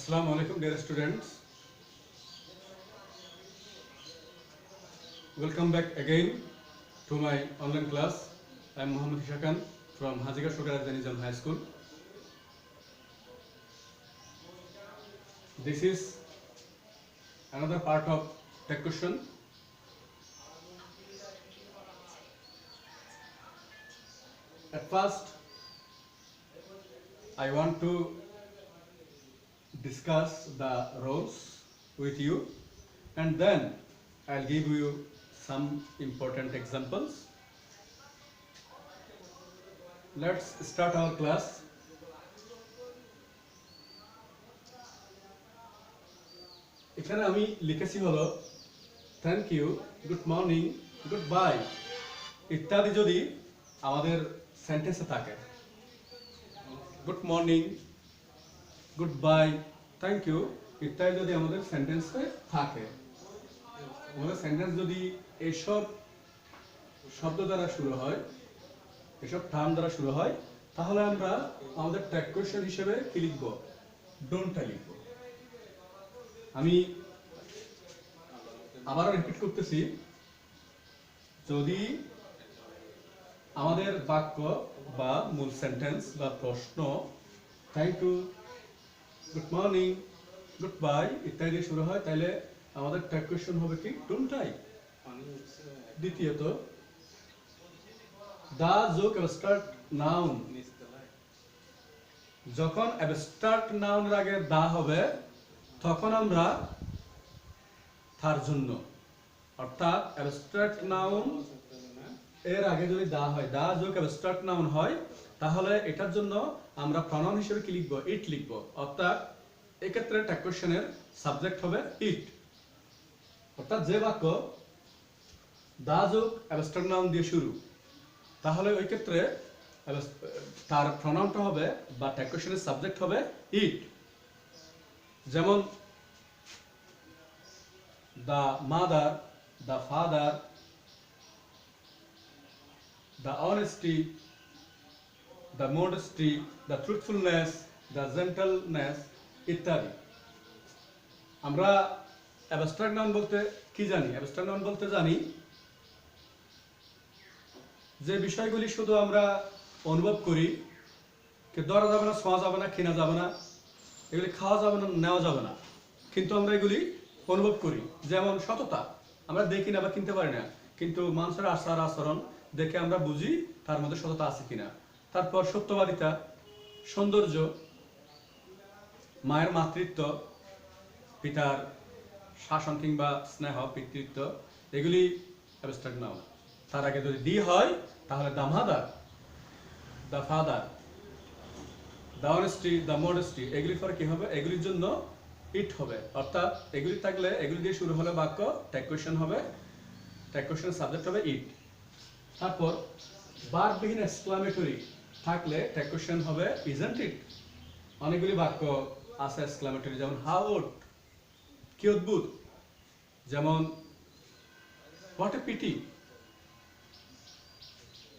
Assalamu alaikum dear students. Welcome back again to my online class. I am Muhammad Hishakan from Hajiga Shukar Nizam High School. This is another part of tech question. At first, I want to discuss the roles with you, and then I'll give you some important examples. Let's start our class. এখানে আমি লিখেছি হলো thank you, good morning, goodbye ইত্যাদি যদি আমাদের সেন্টেন্সে থাকে, good morning, goodbye, thank you ইত্যাদি যদি আমাদের সেন্টেন্সে থাকে, আমাদের সেন্টেন্স যদি এইসব শব্দ দ্বারা শুরু হয়, এসব টার্ম দ্বারা শুরু হয়, তাহলে আমরা আমাদের ট্যাগ কোয়েশ্চেন হিসেবে কি লিখব? ডোন্টটা লিখব। আমি আবারও রিপিট করতেছি, যদি আমাদের বাক্য বা মূল সেন্টেন্স বা প্রশ্ন thank you, good morning, goodbye ইত্যাদি শুরু হয়, তাহলে আমাদের ট্যাগ কোয়েশ্চেন হবে কি? ডোন্টটাই। দ্বিতীয়ত, দা যোগ অ্যাবস্ট্রাক্ট নাউন, যখন অ্যাবস্ট্রাক্ট নাউনের আগে দা হবে তখন আমরা তার জন্য, অর্থাৎ অ্যাবস্ট্রাক্ট নাউন এর আগে যদি দা হয়, দা যোগ অ্যাবস্ট্রাক্ট নাউন হয়, তাহলে এটার জন্য আমরা প্রনাউন হিসেবে কি লিখব? ইট লিখব। অর্থাৎ এক্ষেত্রে ট্যাগ কোয়েশ্চেনের সাবজেক্ট হবে ইট। অর্থাৎ যে বাক্য দা যোগ অ্যাবস্ট্রাক্ট নাউন দিয়ে শুরু, তাহলে ওই ক্ষেত্রে তার প্রনাউনটা হবে বা ট্যাগ কোয়েশ্চেনের সাবজেক্ট হবে ইট। যেমন the mother, the father, the honesty, the modesty, the truthfulness, the gentleness ইত্যাদি। আমরা অ্যাবস্ট্রাক্ট নাউন বলতে কি জানি? অ্যাবস্ট্রাক্ট নাউন বলতে জানি যে বিষয়গুলি শুধু আমরা অনুভব করি, ধরা যাবে না, ছোঁয়া যাবে না, কেনা যাবে না, এগুলি খাওয়া যাবে না, নেওয়া যাবে না, কিন্তু আমরা এগুলি অনুভব করি। যেমন সততা, আমরা দেখি না বা কিনতে পারি না, কিন্তু মানুষের আচার আচরণ দেখে আমরা বুঝি তার মধ্যে সততা আছে কিনা। তারপর সত্যবাদিতা, সৌন্দর্য, মায়ের মাতৃত্ব, পিতার শাসন কিংবা স্নেহ, পিতৃত্ব, এগুলি অ্যাবস্ট্রাক্ট নাউন। তার আগে যদি দি হয় তাহলে the mother, the father, the honesty, the modesty, এগুলির পরে কি হবে? এগুলির জন্য ইট হবে। অর্থাৎ এগুলি থাকলে, এগুলি দিয়ে শুরু হলে বাক্য ট্যাগ কোয়েশ্চেন হবে, ট্যাগ কোয়েশ্চেনের সাবজেক্ট হবে ইট। তারপর ভার্ববিহীন এক্সক্লামেটরি থাকলে ট্যাগ কোয়েশ্চেন হবে ইজন্ট ইট। অনেকগুলি বাক্য আছে এক্সক্লামেটরি, যেমন হাউ উড, কি অদ্ভুত, যেমন হোয়াট এ পিটি।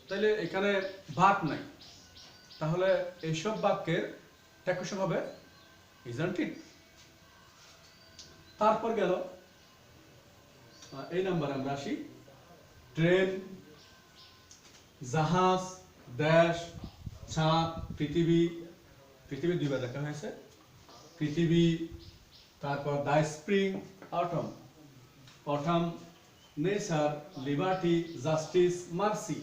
তাইলে এখানে ভার্ব নাই, তাহলে এইসব বাক্যের ট্যাগ কোয়েশ্চেন হবে ইজন্ট ইট। তারপর গেল এই নাম্বার, আমরা আসি ট্রেন, জাহাজ, দেশ, চাঁদ, পৃথিবী, পৃথিবী দুইবার দেখা হয়েছে, পৃথিবী। তারপর the spring, autumn, autumn, nature, liberty, justice, mercy,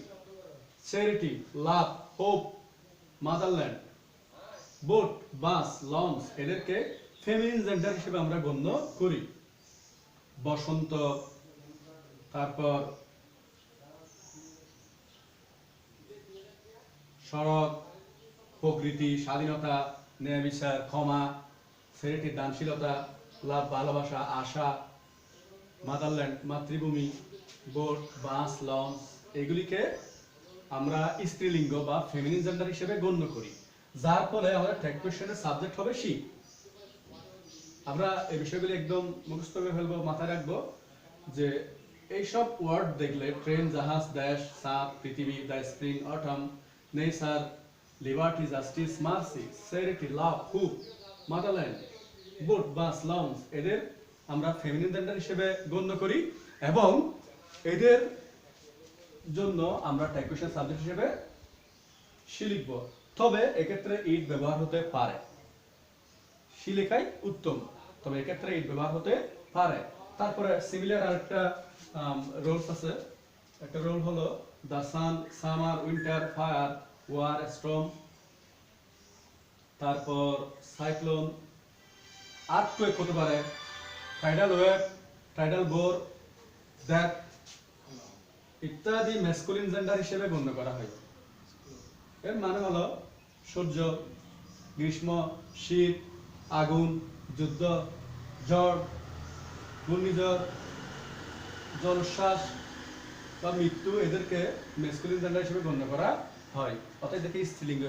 charity, love, hope, motherland, boat, bus, launch, এদেরকে ফেমিনিন জেন্ডার হিসেবে আমরা গণ্য করি। বসন্ত, তারপর শরৎ, প্রকৃতি, স্বাধীনতা, ন্যায় বিচার, ক্ষমা, চ্যারিটি, দানশীলতা, লাভ, ভালোবাসা, আশা, মাদারল্যান্ড, মাতৃভূমি, বোট, বাস, লঞ্চ, এগুলিকে আমরা স্ত্রীলিঙ্গ বা ফেমিনিন জেন্ডার হিসেবে গণ্য করি, যার ফলে আমাদের ট্যাগ কোয়েশ্চেনের সাবজেক্ট হবে শি। আমরা এই বিষয়গুলি একদম মুখস্থ করে ফেলবো, মাথায় রাখবো যে এইসব ওয়ার্ড দেখলে, ট্রেন, জাহাজ, দেশ, চাঁদ, পৃথিবী, the spring, autumn, nature, liberty, justice, mercy, charity, love, hope, motherland, boat বা স্লাউন্স এদের আমরা ফেমিনিন জেন্ডার হিসেবে গণ্য করি এবং এদের জন্য আমরা ট্যাগ সাবজেক্ট হিসেবে সি লিখব। তবে এক্ষেত্রে ইট ব্যবহার হতে পারে, সি লেখাই উত্তম, তবে এক্ষেত্রে ইট ব্যবহার হতে পারে। তারপরে সিমিলার আরেকটা রোলস আছে, একটা রোল হলো the sun, summer, winter, fire, war, storm, তারপর সাইক্লোন, আর্থকুয়েক হতে পারে, tidal wave, tidal bore, that ইত্যাদি ম্যাসকুলিন জেন্ডার হিসেবে গণ্য করা হয়। এর মানে হলো সূর্য, গ্রীষ্ম, শীত, আগুন, যুদ্ধ, ঝড়, ঘূর্ণিঝড়, জলোচ্ছ্বাস বা মৃত্যু, এদেরকে ম্যাসকুলিন জেন্ডার হিসেবে গণ্য করা হয়। অর্থাৎ এদেরকে স্ত্রীলিঙ্গ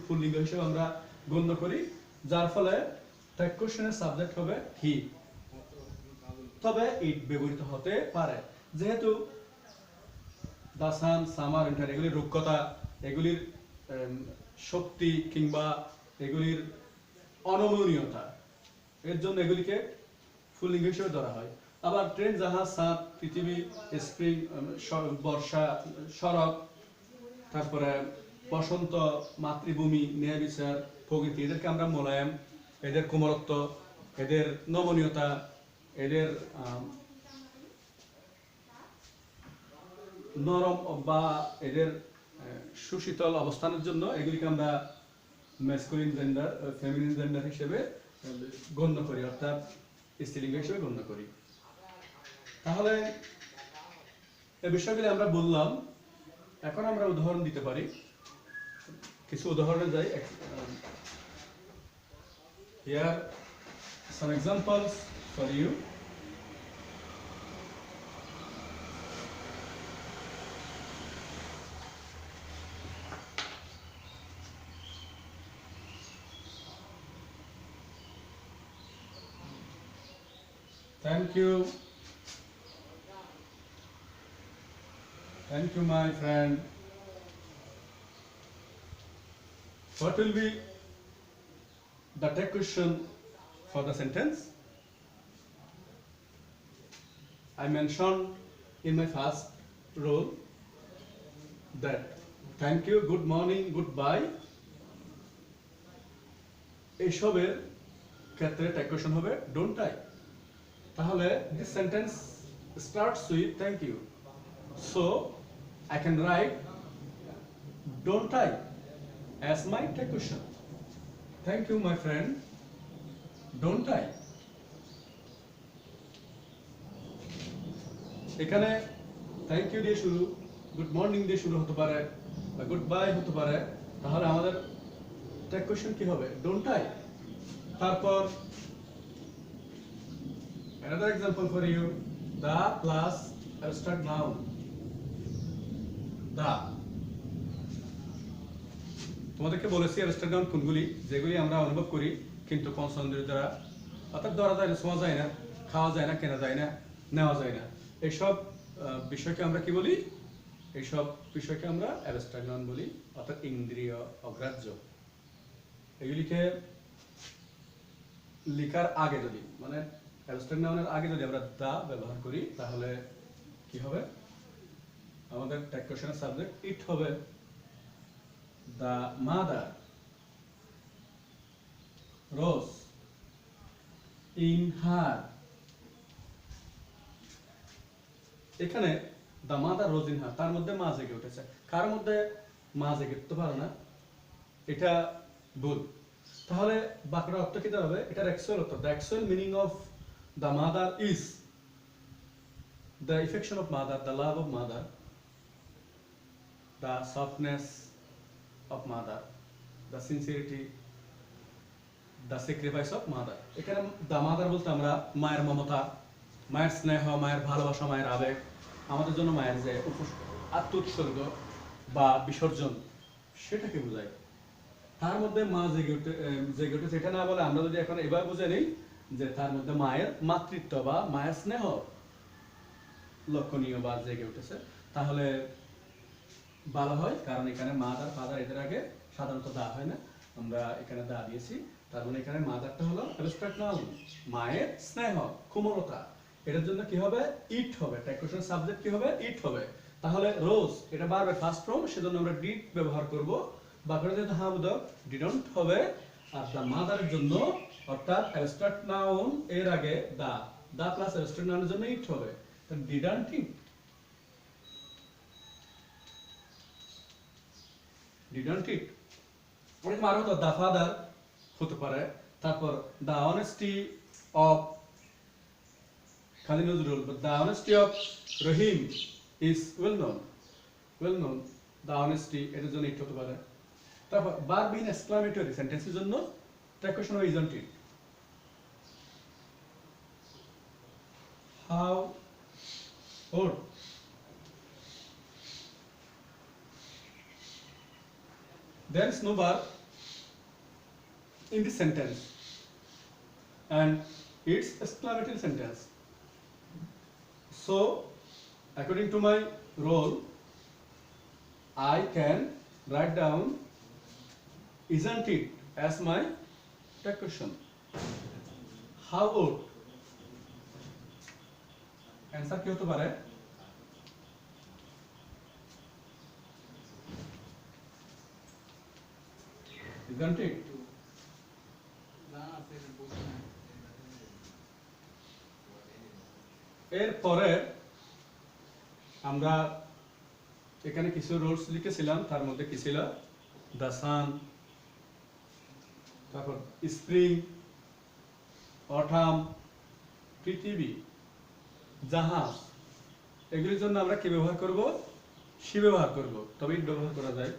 পুল্লিঙ্গ হিসেবে আমরা গণ্য করি, যার ফলে ট্যাগ কোশ্চেনের সাবজেক্ট হবে হি। তবে ইট ব্যবহৃত হতে পারে, যেহেতু দ্য সান, সামার, উইন্টার এগুলির রুক্ষতা, এগুলির শক্তি কিংবা এগুলির অনমনীয়তা, এর জন্য এগুলিকে পুল্লিঙ্গ হিসেবে ধরা হয়। আবার ট্রেন, জাহাজ, সাত, পৃথিবী, স্প্রিং, বর্ষা, শরৎ, তারপরে বসন্ত, মাতৃভূমি, ন্যায় বিচার, প্রকৃতি, এদেরকে আমরা মোলায়েম, এদের কোমলত্ব, এদের নমনীয়তা, এদের নরম বা এদের সুশীতল অবস্থানের জন্য এগুলিকে আমরা ম্যাসকুলিন জেন্ডার, ফেমিনিন জেন্ডার হিসেবে গণ্য করি, অর্থাৎ স্ত্রীলিঙ্গ হিসেবে গণ্য করি। তাহলে এই বিষয়গুলি আমরা বললাম, এখন আমরা উদাহরণ দিতে পারি। কিছু উদাহরণে যাই। Here some examples for you. Thank you. Thank you, my friend. What will be the tag question for the sentence? I mentioned in my first role that thank you, good morning, goodbye এসবের ক্ষেত্রে tag question হবে don't I. তাহলে this sentence starts with thank you, so I can write don't I as my tag question. Thank you, my friend, don't I. এখানে thank you দিয়ে শুরু, good morning দিয়ে শুরু হতে পারে বা গুড বাই হতে পারে, তাহলে আমাদের ট্যাগ কোশ্চেন কি হবে ডোন্ট আই। তারপর another example for you, the plus abstract noun, the, তোমাদেরকে বলেছি abstract noun কোনগুলি, যেগুলি আমরা অনুভব করি কিন্তু পঞ্চেন্দ্রিয় দ্বারা, অর্থাৎ ধরা যায় না, ছোঁয়া যায় না, খাওয়া যায় না, কেনা যায় না, নেওয়া যায় না, এইসব বিষয়কে আমরা কি বলি, এইসব বিষয়কে আমরা abstract noun বলি, অর্থাৎ ইন্দ্রিয় অগ্রাহ্য। এগুলিকে লেখার আগে যদি, মানে abstract noun এর আগে যদি আমরা দা ব্যবহার করি, তাহলে কি হবে, আমাদের ট্যাগ কোশ্চেনের সাবজেক্ট ইট হবে the mother rose in her। এখানে the mother rose in her, তার মধ্যে মা জেগে উঠেছে, কার মধ্যে মা জেগে উঠতে পারে না, এটা ভুল। তাহলে বাক্যটার অর্থ কি দাঁড়াবে, এটার অ্যাকচুয়াল অর্থ, the actual meaning of the mother is the affection of mother, the love of mother, the softness of mother, the sincerity, the sacrifice of mother। এখানে the mother বলতে আমরা মায়ের মমতা, মায়ের স্নেহ, মায়ের ভালোবাসা, মায়ের আবেগ, আমাদের জন্য মায়ের যে আত্মোৎসর্গ বা বিসর্জন, সেটাকে বোঝায়। তার মধ্যে মা জেগে উঠেছে, এটা না বলে আমরা যদি এখন এবার বুঝে নিই যে তার মধ্যে মায়ের মাতৃত্ব বা মায়ের স্নেহ লক্ষণীয় বা জেগে উঠেছে, তাহলে ভালো হয়। কারণ এখানে মাদার, ফাদার এদের আগে সাধারণত দা হয় না, আমরা এখানে দা দিয়েছি, তার মানে এখানে মাদারটা হলো অ্যাবস্ট্রাক্ট নাউন, মায়ের স্নেহ, কোমলতা। এটার জন্য কি হবে? ইট হবে। ট্যাকুশন সাবজেক্ট কি হবে? ইট হবে। তাহলে রোজ এটা বারবার ফার্স্ট ফর্ম, সেজন্য আমরা ডিড ব্যবহার করব। বাকিটা যেহেতু হামদক ডিডন্ট হবে। আর দা মাদারের জন্য অর্থাৎ অ্যাবস্ট্রাক্ট নাউন এর আগে দা প্লাস অ্যাবস্ট্রাক্ট নাউনের জন্য ইট হবে। তাহলে ডিডন্ট ইট, ডিডন্ট ইট। অনেক আরো তো দা ফাদার হতে পারে। তারপর দা অনেস্টি অফ খালি Nazrul, but the honesty of Rahim is well known, the honesty এটার জন্য ইট হতে পারে। তারপর verb in exclamatory সেন্টেন্সের জন্য প্রেকশন হবে isn't it, how or there is no verb in this sentence and it's exclamatory sentence. So according to my role I can write down isn't it as my question. How old answer কি হতে পারে? Isn't it? এরপরে আমরা এখানে কিছু rules লিখেছিলাম, তার মধ্যে কি ছিল? দ্য সান, তারপর স্প্রিং, অটাম, পৃথিবী, জাহাজ, এগুলির জন্য আমরা কি ব্যবহার করব? সি ব্যবহার করব। তবে ইট ব্যবহার করা যায়।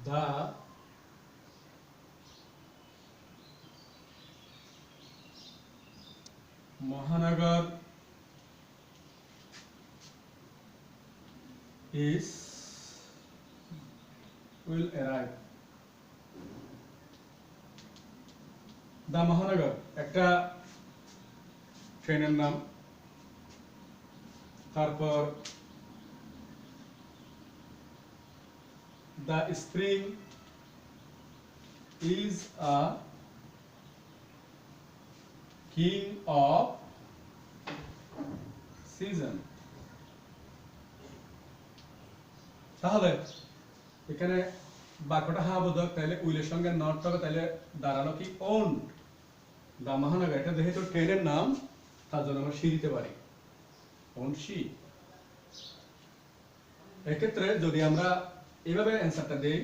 The Mahanagar will arrive. The Mahanagar একটা ট্রেনের নাম। তারপর the spring is a king of season. তাহলে এখানে বাক্যটা হা বোধক, তাহলে উইলের সঙ্গে নট হবে, তাহলে দাঁড়ালো কি? ওন দা মহানগর। এটা যেহেতু ট্রেনের নাম, তার জন্য আমরা সি দিতে পারি, ওন সি। এক্ষেত্রে যদি আমরা এইভাবে অ্যান্সারটা দেই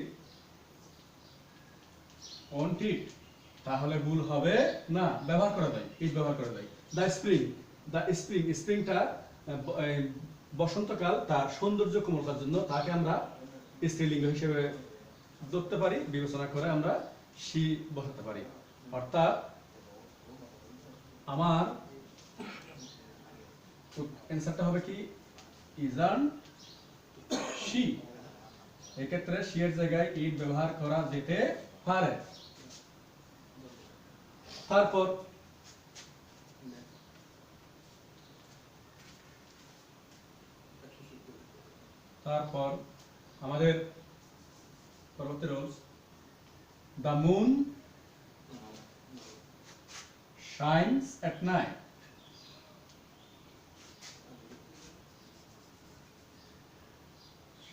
ওন টিট, তাহলে ভুল হবে না, ব্যবহার করা যায়, ইট ব্যবহার করা যায়। দা স্প্রিং, স্প্রিংটা বসন্তকাল, তার সৌন্দর্য কোমলতার জন্য তাকে আমরা স্ত্রীলিঙ্গ হিসেবে ধরতে পারি, বিবেচনা করে আমরা সি বসাতে পারি। অর্থাৎ আমার অ্যান্সারটা হবে কি? ইজান সি। এক্ষেত্রে সি এর জায়গায় ইট ব্যবহার করা যেতে পারে। তারপর আমাদের পরবর্তী rules, the moon shines at night.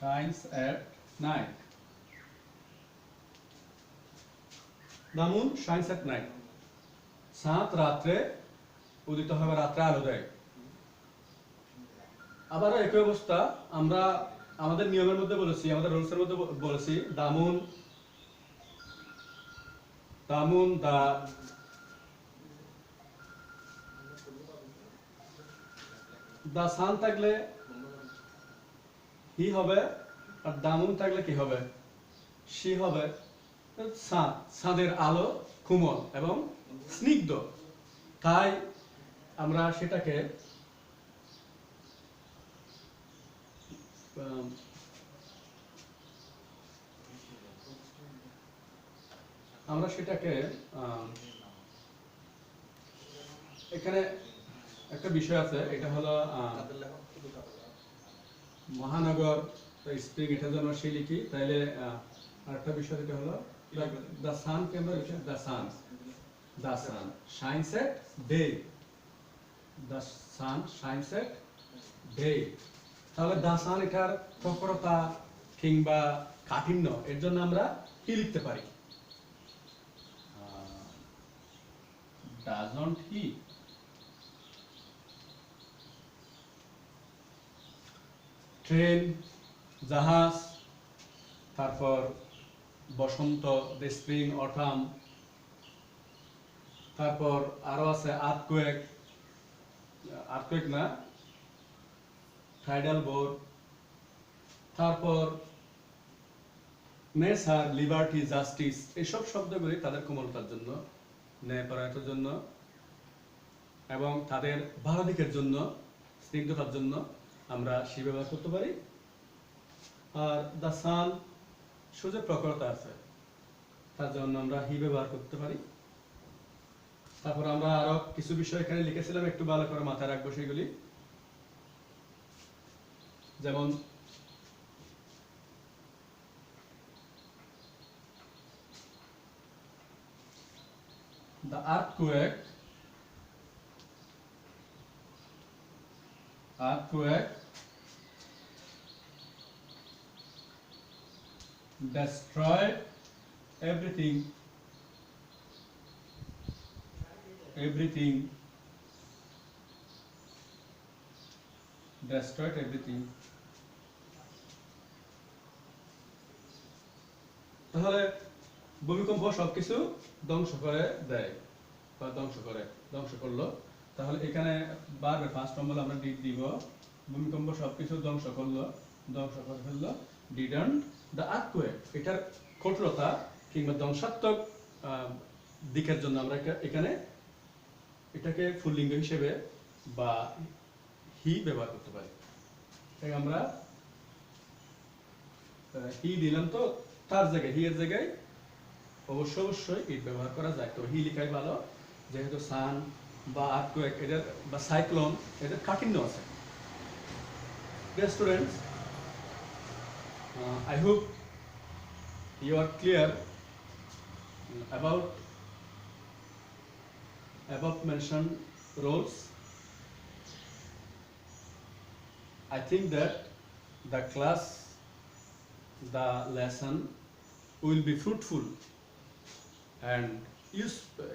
Shines at night. The moon shines at night. চাঁদ রাত্রে উদিত হয়, রাত্রে আলো দেয়। আবারও একই অবস্থা আমরা আমাদের নিয়মের মধ্যে বলেছি, আমাদের রুলসের মধ্যে বলেছি, the moon the sun থাকলে হি হবে, আর দামুন থাকলে কি হবে? সি হবে। চাঁদের আলো কোমল এবং স্নিগ্ধ, তাই আমরা সেটাকে আমরা সেটাকে এখানে একটা বিষয় আছে, এটা হলো মহানগর স্প্রিং, এটার জন্য সে লিখি, তাইলে আরেকটা বিষয় যেটা হলো দ্য সান কে আমরা লিখি the sun shines at day, the sun shines at day. তাহলে দ্য সান এটার প্রখরতা কিংবা কাঠিন্য, এর জন্য আমরা কি লিখতে পারি? ডাজন্ট হি, ট্রেন, জাহাজ, তারপর বসন্ত, দ্য স্প্রিং, অটাম, তারপর আরো আছে আর্থকুয়েক, আর্থকুয়েক না, টাইডাল বোর্ড, তারপর নেচার, লিবার্টি, জাস্টিস, এইসব শব্দগুলি তাদের কোমলতার জন্য, ন্যায়পরায়ণতার জন্য এবং তাদের ভালো দিকের জন্য, স্নিগ্ধতার জন্য আমরা সে ব্যবহার করতে পারি। আর দ্য সান, সূর্যের প্রখরতা আছে, তার জন্য আমরা হি ব্যবহার করতে পারি। তারপর আমরা আরো কিছু বিষয় এখানে লিখেছিলাম, একটু ভালো করে মাথায় রাখবো সেগুলি। যেমন the earthquake destroyed everything destroyed everything। তাহলে ভূমিকম্প সবকিছু ধ্বংস করে দেয় বা ধ্বংস করলো। তাহলে এখানে বারবার ফার্স্ট ফর্মুলা আমরা দিব, ভূমিকম্প সবকিছু ধ্বংস করে ফেললো। ডিডন্ট দ্য আর্থকুয়েক, এটার কঠোরতা কিংবা ধ্বংসাত্মক দিকের জন্য আমরা এখানে এটাকে পুল্লিঙ্গ হিসেবে বা হি ব্যবহার করতে পারি। তাই আমরা হি দিলাম, তো তার জায়গায়, হি এর জায়গায় অবশ্যই ইট ব্যবহার করা যায়। তো হি লিখাই ভালো, যেহেতু সান বা আর্থকুয়েক এদের বা সাইক্লোন এদের কাঠিন্য আছে। Dear students, I hope you are clear about above mentioned roles. I think that the class, the lesson will be fruitful and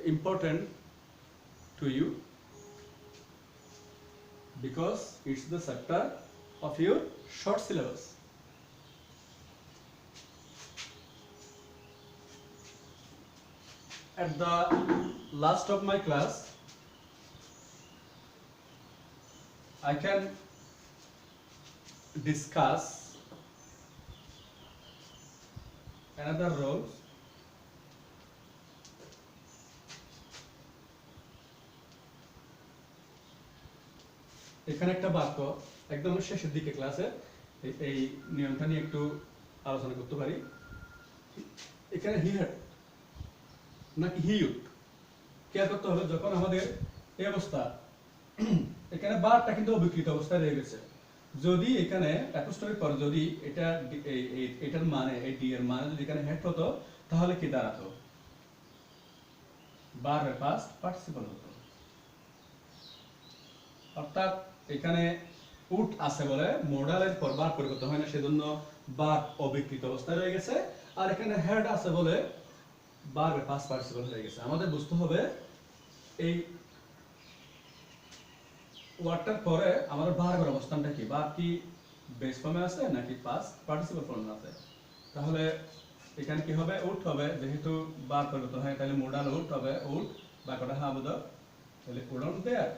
important to you, because it's the chapter of your short syllabus. At the last of my class, I can discuss another role. এখানে একটা বাক্য একদম শেষের দিকে ক্লাসে এই নিয়মটা নিয়ে একটু আলোচনা করতে পারি। এখানে হি হ্যাড নাকি হি ইউড খেয়াল করতে হবে। যখন আমাদের এই অবস্থা, এখানে বারটা কিন্তু অবিকৃত অবস্থায় রয়ে গেছে। যদি এখানে অ্যাপোস্ট্রফি পরে যদি এটা এটার মানে, এই ডি এর মানে যদি এখানে হেড হতো, তাহলে কি দাঁড়াতো? বারের পাস্ট পার্টিসিপল হতো। অর্থাৎ এখানে উট আছে বলে মডালের পর বার পরিবর্তন হয় না, সেজন্য বার অবিকৃত অবস্থায় রয়ে গেছে। আর এখানে হেড আছে বলে বারের পাস্ট পার্টিসিপল হয়ে গেছে। আমাদের বুঝতে হবে এই ওয়ার্ডটার পরে আমাদের ভার্বের অবস্থানটা কি, ভার্ব কি বেস ফর্মে আছে নাকি পাস্ট পার্টিসিপল ফর্মে আছে। তাহলে এখানে কি হবে? উট হবে, যেহেতু বার পরিবর্তন হয় তাহলে মোডাল উট হবে, উট বাক্যটা হাবুদক, তাহলে উডন্ট দেয়ার।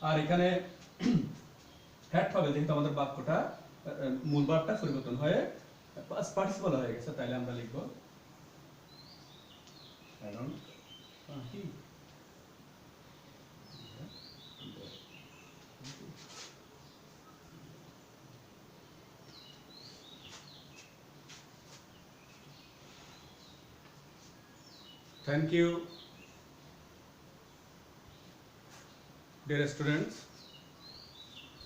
আর এখানে হেড হবে, যেহেতু আমাদের বাক্যটা মূল ভার্বটা পরিবর্তন হয়ে পাস্ট পার্টিসিপল হয়ে গেছে, তাহলে আমরা লিখব hadn't he. Thank you, dear students,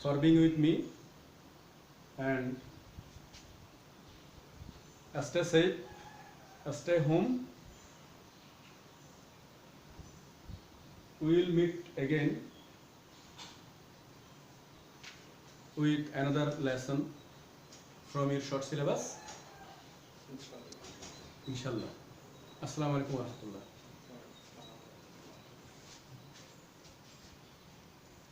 for being with me, and stay safe, stay home. We will meet again with another lesson from your short syllabus. Inshallah. Assalamu alaikum wa rahmatullah.